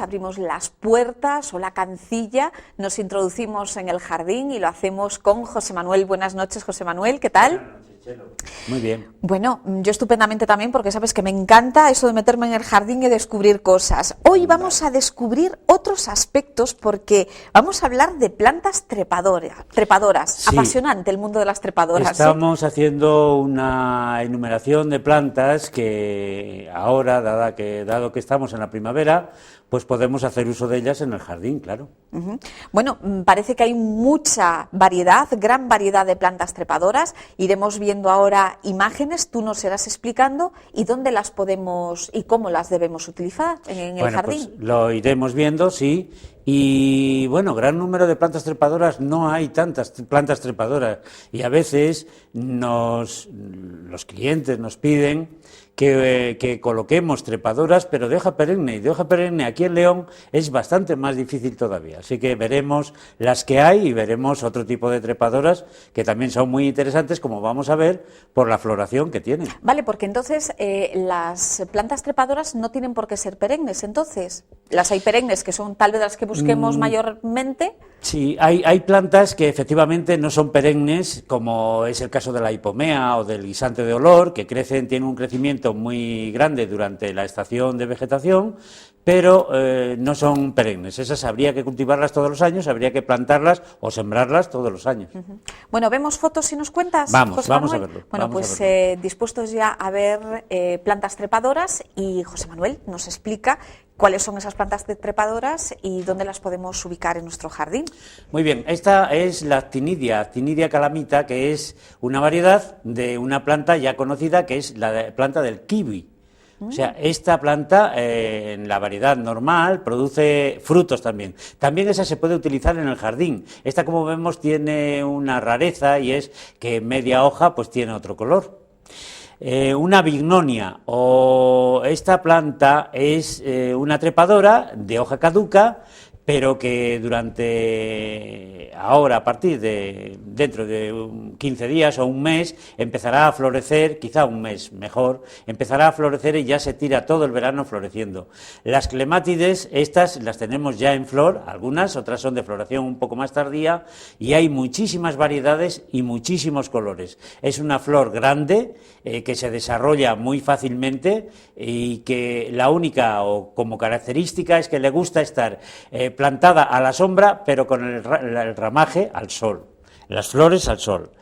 Abrimos las puertas o la cancilla, nos introducimos en el jardín y lo hacemos con José Manuel. Buenas noches, José Manuel, ¿qué tal? Buenas noches, Chelo. Muy bien. Bueno, yo estupendamente también, porque sabes que me encanta eso de meterme en el jardín y descubrir cosas. Hoy vamos a descubrir otros aspectos porque vamos a hablar de plantas trepadoras. Sí. Apasionante el mundo de las trepadoras. Estamos haciendo una enumeración de plantas que ahora, dado que estamos en la primavera, pues podemos hacer uso de ellas en el jardín, claro. Bueno, parece que hay mucha variedad, gran variedad de plantas trepadoras. Iremos viendo ahora imágenes, tú nos irás explicando y dónde las podemos y cómo las debemos utilizar en el jardín. Pues lo iremos viendo, sí. Y bueno, gran número de plantas trepadoras, no hay tantas plantas trepadoras. Y a veces los clientes nos piden que coloquemos trepadoras, pero de hoja perenne. Y de hoja perenne aquí en León es bastante más difícil todavía. Así que veremos las que hay y veremos otro tipo de trepadoras que también son muy interesantes, como vamos a ver, por la floración que tienen. Vale, porque entonces las plantas trepadoras no tienen por qué ser perennes, entonces. Las hay perennes, que son tal vez las que busquemos mayormente. Sí, hay plantas que efectivamente no son perennes, como es el caso de la hipomea o del guisante de olor, que tienen un crecimiento muy grande durante la estación de vegetación, pero no son perennes. Esas habría que cultivarlas todos los años, habría que plantarlas o sembrarlas todos los años. Bueno, ¿vemos fotos y nos cuentas? Vamos a verlo. Bueno, pues dispuestos ya a ver plantas trepadoras, y José Manuel nos explica cuáles son esas plantas trepadoras y dónde las podemos ubicar en nuestro jardín. Muy bien, esta es la actinidia calamita, que es una variedad de una planta ya conocida, que es la planta del kiwi. O sea, esta planta, en la variedad normal, produce frutos también. También esa se puede utilizar en el jardín. Esta, como vemos, tiene una rareza, y es que media hoja pues tiene otro color. Una bignonia, o esta planta es una trepadora de hoja caduca, pero que ahora, a partir de dentro de 15 días o un mes, empezará a florecer, quizá un mes mejor, empezará a florecer y ya se tira todo el verano floreciendo. Las clemátides, estas las tenemos ya en flor, algunas, otras son de floración un poco más tardía, y hay muchísimas variedades y muchísimos colores. Es una flor grande, que se desarrolla muy fácilmente, y que la única o como característica es que le gusta estar plantada a la sombra, pero con el ramaje al sol, las flores al sol.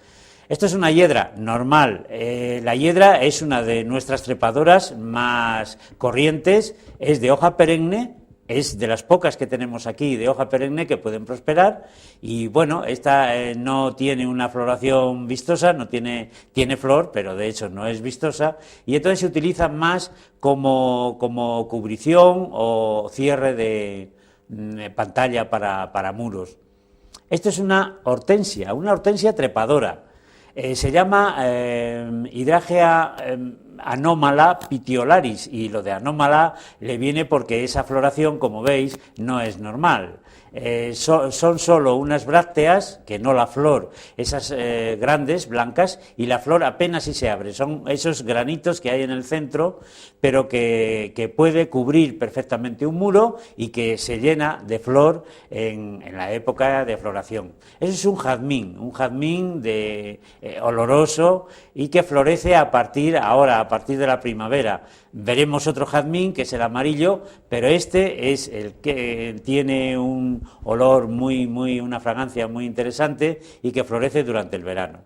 Esto es una hiedra normal. La hiedra es una de nuestras trepadoras más corrientes, es de hoja perenne, es de las pocas que tenemos aquí de hoja perenne que pueden prosperar, y bueno, esta no tiene una floración vistosa, tiene flor, pero de hecho no es vistosa, y entonces se utiliza más como cubrición o cierre de pantalla para muros. Esto es una hortensia trepadora. Se llama Hydrangea anómala petiolaris, y lo de anómala le viene porque esa floración, como veis, no es normal. Son solo unas brácteas, que no la flor, esas grandes, blancas, y la flor apenas si se abre. Son esos granitos que hay en el centro, pero que puede cubrir perfectamente un muro y que se llena de flor en la época de floración. Eso es un jazmín oloroso, y que florece a partir de la primavera. Veremos otro jazmín, que es el amarillo, pero este es el que tiene un olor una fragancia muy interesante, y que florece durante el verano.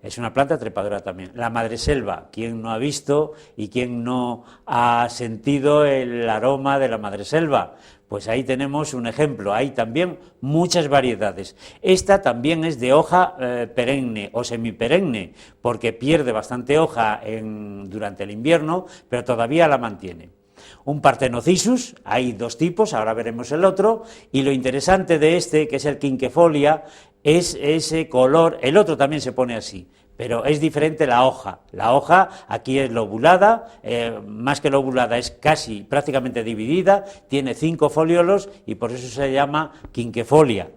Es una planta trepadora también. La madreselva, ¿quién no ha visto y quién no ha sentido el aroma de la madreselva? Pues ahí tenemos un ejemplo. Hay también muchas variedades. Esta también es de hoja perenne o semiperenne, porque pierde bastante hoja durante el invierno, pero todavía la mantiene. Un Partenocissus, hay dos tipos, ahora veremos el otro, y lo interesante de este, que es el quinquefolia, es ese color. El otro también se pone así, pero es diferente la hoja. La hoja aquí es lobulada, más que lobulada, es prácticamente dividida, tiene 5 foliolos, y por eso se llama quinquefolia.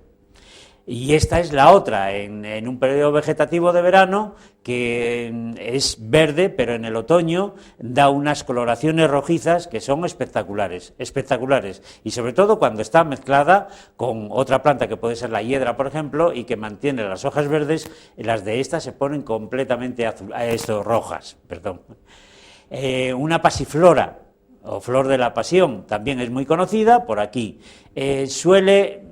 Y esta es la otra, en un periodo vegetativo de verano, que es verde, pero en el otoño da unas coloraciones rojizas que son espectaculares, espectaculares. Y sobre todo cuando está mezclada con otra planta que puede ser la hiedra, por ejemplo, y que mantiene las hojas verdes, las de estas se ponen completamente rojas. Una pasiflora, o flor de la pasión, también es muy conocida por aquí. Suele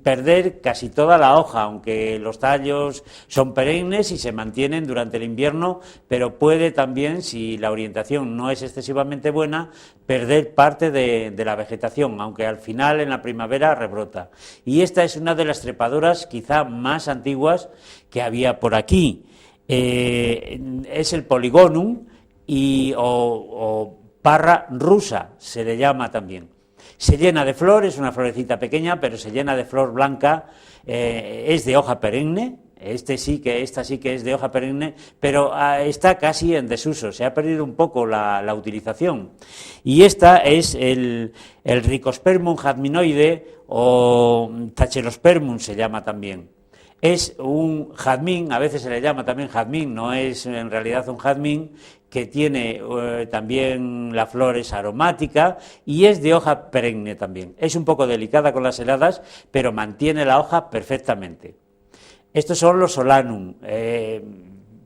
perder casi toda la hoja, aunque los tallos son perennes y se mantienen durante el invierno, pero puede también, si la orientación no es excesivamente buena, perder parte de la vegetación, aunque al final en la primavera rebrota. Y esta es una de las trepadoras quizá más antiguas que había por aquí. Es el Polygonum o parra rusa, se le llama también. Se llena de flor, es una florecita pequeña, pero se llena de flor blanca, es de hoja perenne. Esta sí que es de hoja perenne, pero está casi en desuso, se ha perdido un poco la utilización. Y esta es el Ricospermum jazminoide o Tachelospermum se llama también. Es un jazmín, a veces se le llama también jazmín, no es en realidad un jazmín, que tiene también la flor es aromática y es de hoja perenne también. Es un poco delicada con las heladas, pero mantiene la hoja perfectamente. Estos son los Solanum.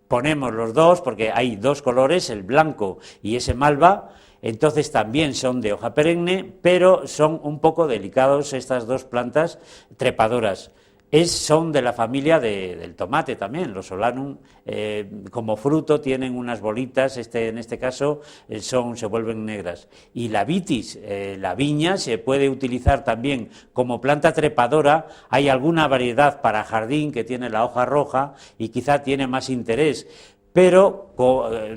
Ponemos los dos porque hay dos colores, el blanco y ese malva. Entonces también son de hoja perenne, pero son un poco delicados estas dos plantas trepadoras. Son de la familia del tomate también, los Solanum, como fruto tienen unas bolitas, en este caso se vuelven negras. Y la vitis, la viña, se puede utilizar también como planta trepadora. Hay alguna variedad para jardín que tiene la hoja roja y quizá tiene más interés, pero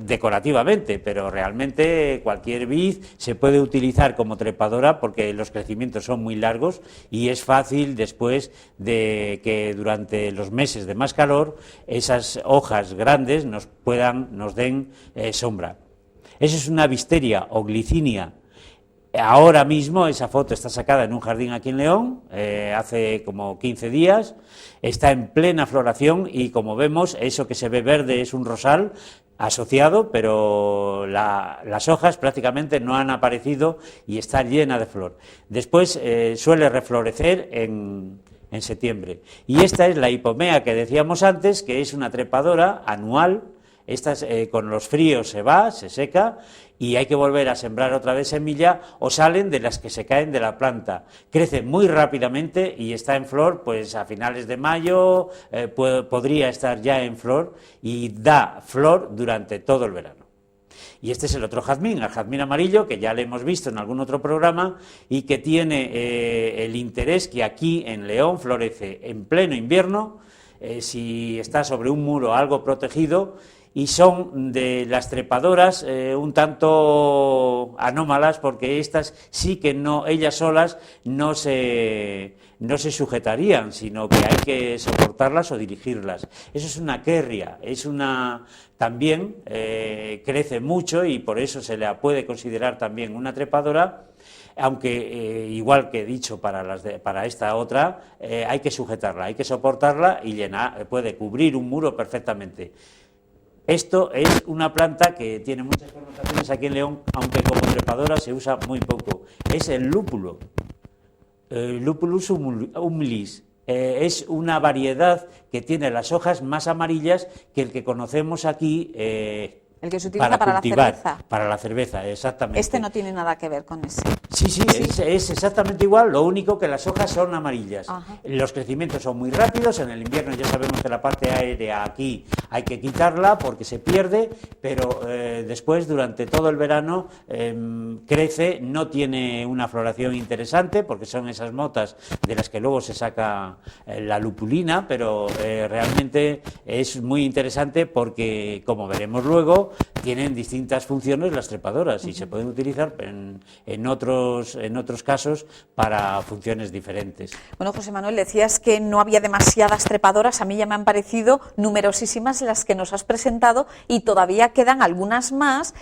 decorativamente, pero realmente cualquier vid se puede utilizar como trepadora porque los crecimientos son muy largos y es fácil después de que durante los meses de más calor esas hojas grandes nos den sombra. Eso es una wisteria o glicinia. Ahora mismo esa foto está sacada en un jardín aquí en León, hace como 15 días, está en plena floración y como vemos eso que se ve verde es un rosal asociado, pero las hojas prácticamente no han aparecido y está llena de flor. Después suele reflorecer en septiembre. Y esta es la hipomea que decíamos antes, que es una trepadora anual. Esta con los fríos se seca y hay que volver a sembrar otra vez semilla o salen de las que se caen de la planta. Crece muy rápidamente y está en flor pues a finales de mayo, podría estar ya en flor y da flor durante todo el verano. Y este es el otro jazmín, el jazmín amarillo, que ya le hemos visto en algún otro programa y que tiene el interés que aquí en León florece en pleno invierno, si está sobre un muro algo protegido, y son de las trepadoras un tanto anómalas porque estas sí que no, ellas solas no se sujetarían, sino que hay que soportarlas o dirigirlas. Eso es una querria, también crece mucho y por eso se la puede considerar también una trepadora, aunque igual que he dicho para esta otra, hay que sujetarla, hay que soportarla y puede cubrir un muro perfectamente. Esto es una planta que tiene muchas connotaciones aquí en León, aunque como trepadora se usa muy poco. Es el lúpulo, Lupulus humilis. Es una variedad que tiene las hojas más amarillas que el que conocemos aquí. El que se utiliza para cultivar, la cerveza. Para la cerveza, exactamente. Este no tiene nada que ver con ese. Sí. Es exactamente igual, lo único que las hojas son amarillas. Ajá. Los crecimientos son muy rápidos, en el invierno ya sabemos que la parte aérea aquí hay que quitarla porque se pierde, pero después durante todo el verano crece, no tiene una floración interesante porque son esas motas de las que luego se saca la lupulina, pero realmente es muy interesante porque, como veremos luego, tienen distintas funciones las trepadoras y se pueden utilizar en otros casos para funciones diferentes. Bueno, José Manuel, decías que no había demasiadas trepadoras, a mí ya me han parecido numerosísimas las que nos has presentado y todavía quedan algunas más,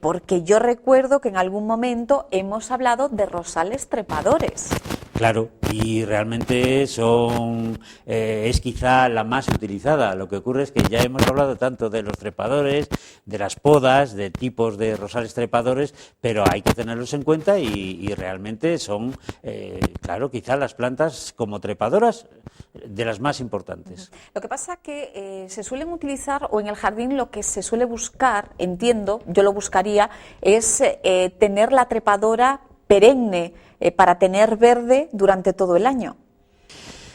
porque yo recuerdo que en algún momento hemos hablado de rosales trepadores. Claro, y realmente es quizá la más utilizada. Lo que ocurre es que ya hemos hablado tanto de los trepadores, de las podas, de tipos de rosales trepadores, pero hay que tenerlos en cuenta y realmente son, claro, quizá las plantas como trepadoras de las más importantes. Lo que pasa que se suelen utilizar, o en el jardín lo que se suele buscar, entiendo, yo lo buscaría, es tener la trepadora perenne, para tener verde durante todo el año.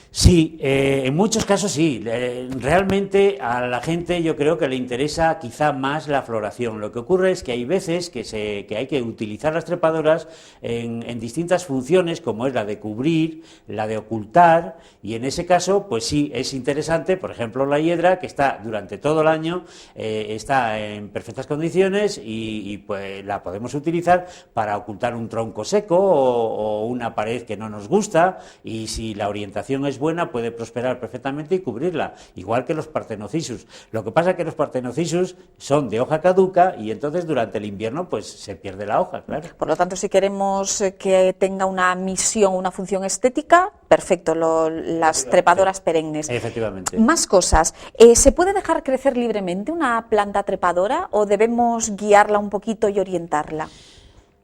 Sí, en muchos casos sí. Realmente a la gente yo creo que le interesa quizá más la floración. Lo que ocurre es que hay veces que hay que utilizar las trepadoras en distintas funciones, como es la de cubrir, la de ocultar, y en ese caso, pues sí, es interesante, por ejemplo, la hiedra, que está durante todo el año, está en perfectas condiciones y pues la podemos utilizar para ocultar un tronco seco o una pared que no nos gusta, y si la orientación es buena, puede prosperar perfectamente y cubrirla, igual que los Parthenocissus. Lo que pasa es que los Parthenocissus son de hoja caduca y entonces durante el invierno pues se pierde la hoja, claro. Por lo tanto, si queremos que tenga una misión, una función estética, perfecto, las trepadoras perennes. Efectivamente. Más cosas. ¿Se puede dejar crecer libremente una planta trepadora o debemos guiarla un poquito y orientarla?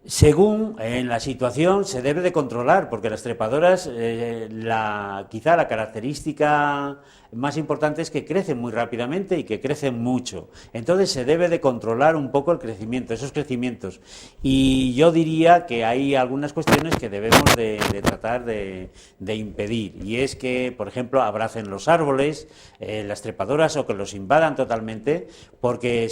Según en la situación se debe de controlar, porque las trepadoras, quizá la característica más importante es que crecen muy rápidamente y que crecen mucho. Entonces se debe de controlar un poco el crecimiento, esos crecimientos. Y yo diría que hay algunas cuestiones que debemos de tratar de impedir. Y es que, por ejemplo, abracen los árboles, las trepadoras, o que los invadan totalmente, porque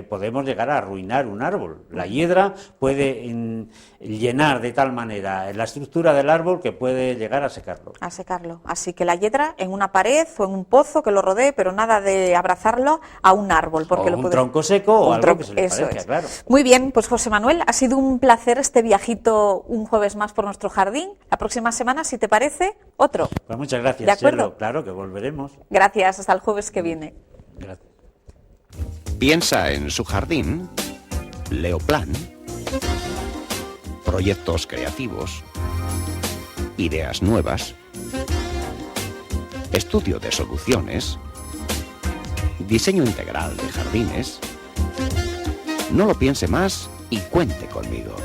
podemos llegar a arruinar un árbol. La hiedra puede llenar de tal manera la estructura del árbol que puede llegar a secarlo. A secarlo. Así que la hiedra en una pared o en un pozo que lo rodee, pero nada de abrazarlo a un árbol. Porque o un tronco seco o algo que se le parezca, claro. Muy bien, pues José Manuel, ha sido un placer este viajito un jueves más por nuestro jardín. La próxima semana, si te parece, otro. Pues muchas gracias, ¿De acuerdo? Chelo. Claro que volveremos. Gracias, hasta el jueves que viene. Gracias. Piensa en su jardín, Leoplan. Proyectos creativos, ideas nuevas, estudio de soluciones, diseño integral de jardines. No lo piense más y cuente conmigo.